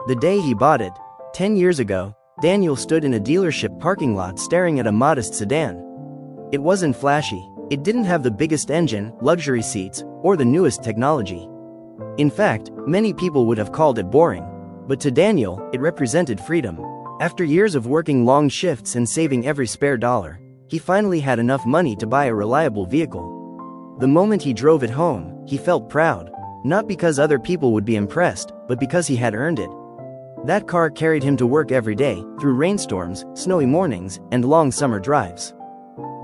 The day he bought it, 10 years ago, Daniel stood in a dealership parking lot staring at a modest sedan. It wasn't flashy. It didn't have the biggest engine, luxury seats, or the newest technology. In fact, many people would have called it boring. But to Daniel, it represented freedom. After years of working long shifts and saving every spare dollar, he finally had enough money to buy a reliable vehicle. The moment he drove it home, he felt proud. Not because other people would be impressed, but because he had earned it. That car carried him to work every day, through rainstorms, snowy mornings, and long summer drives.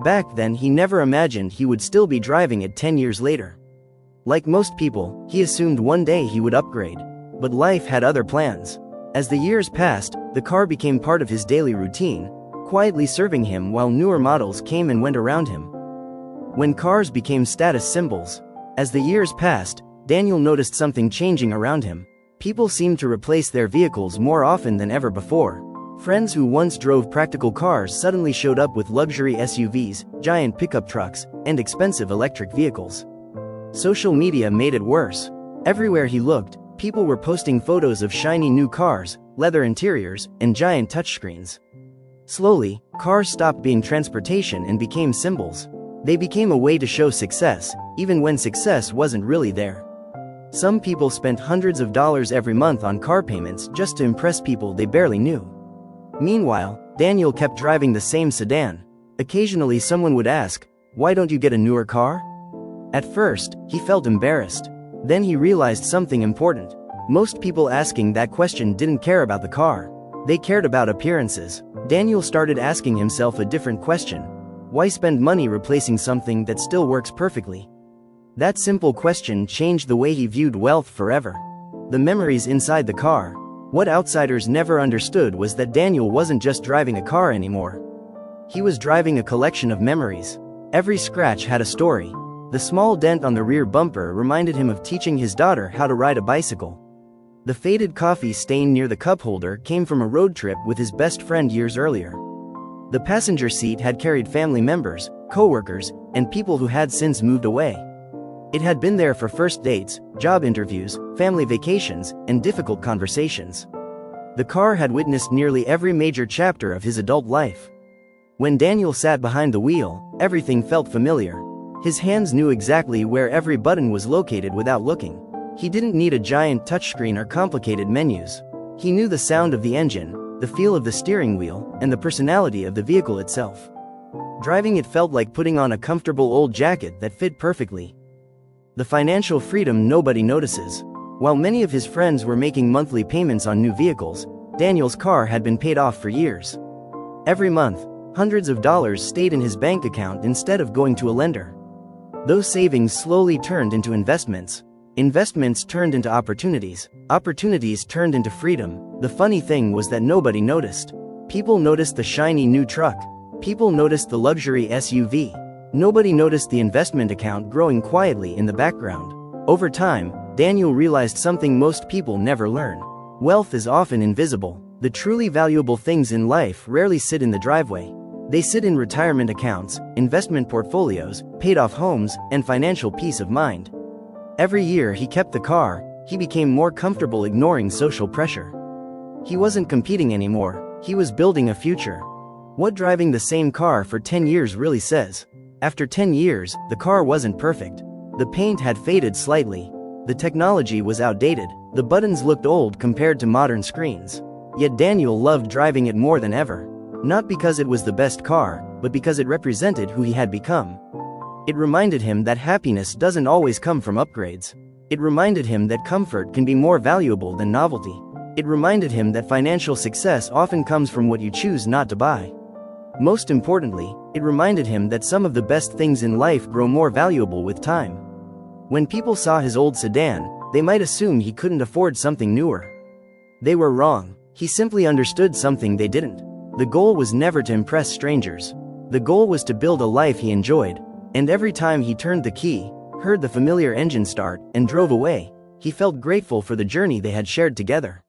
Back then he never imagined he would still be driving it 10 years later. Like most people, he assumed one day he would upgrade. But life had other plans. As the years passed, the car became part of his daily routine, quietly serving him while newer models came and went around him. When cars became status symbols. As the years passed, Daniel noticed something changing around him. People seemed to replace their vehicles more often than ever before. Friends who once drove practical cars suddenly showed up with luxury SUVs, giant pickup trucks, and expensive electric vehicles. Social media made it worse. Everywhere he looked, people were posting photos of shiny new cars, leather interiors, and giant touchscreens. Slowly, cars stopped being transportation and became symbols. They became a way to show success, even when success wasn't really there. Some people spent hundreds of dollars every month on car payments just to impress people they barely knew. Meanwhile, Daniel kept driving the same sedan. Occasionally someone would ask, "Why don't you get a newer car?" At first, he felt embarrassed. Then he realized something important. Most people asking that question didn't care about the car. They cared about appearances. Daniel started asking himself a different question. Why spend money replacing something that still works perfectly? That simple question changed the way he viewed wealth forever. The memories inside the car. What outsiders never understood was that Daniel wasn't just driving a car anymore. He was driving a collection of memories. Every scratch had a story. The small dent on the rear bumper reminded him of teaching his daughter how to ride a bicycle. The faded coffee stain near the cup holder came from a road trip with his best friend years earlier. The passenger seat had carried family members, co-workers, and people who had since moved away. It had been there for first dates, job interviews, family vacations, and difficult conversations. The car had witnessed nearly every major chapter of his adult life. When Daniel sat behind the wheel, everything felt familiar. His hands knew exactly where every button was located without looking. He didn't need a giant touchscreen or complicated menus. He knew the sound of the engine, the feel of the steering wheel, and the personality of the vehicle itself. Driving it felt like putting on a comfortable old jacket that fit perfectly. The financial freedom nobody notices. While many of his friends were making monthly payments on new vehicles, Daniel's car had been paid off for years. Every month, hundreds of dollars stayed in his bank account instead of going to a lender. Those savings slowly turned into investments. Investments turned into opportunities. Opportunities turned into freedom. The funny thing was that nobody noticed. People noticed the shiny new truck. People noticed the luxury SUV. Nobody noticed the investment account growing quietly in the background. Over time, Daniel realized something most people never learn. Wealth is often invisible. The truly valuable things in life rarely sit in the driveway. They sit in retirement accounts, investment portfolios, paid-off homes, and financial peace of mind. Every year he kept the car, he became more comfortable ignoring social pressure. He wasn't competing anymore, he was building a future. What driving the same car for 10 years really says. After 10 years, the car wasn't perfect. The paint had faded slightly. The technology was outdated. The buttons looked old compared to modern screens. Yet Daniel loved driving it more than ever. Not because it was the best car, but because it represented who he had become. It reminded him that happiness doesn't always come from upgrades. It reminded him that comfort can be more valuable than novelty. It reminded him that financial success often comes from what you choose not to buy. Most importantly, it reminded him that some of the best things in life grow more valuable with time. When people saw his old sedan, they might assume he couldn't afford something newer. They were wrong. He simply understood something they didn't. The goal was never to impress strangers. The goal was to build a life he enjoyed. And every time he turned the key, heard the familiar engine start, and drove away, he felt grateful for the journey they had shared together.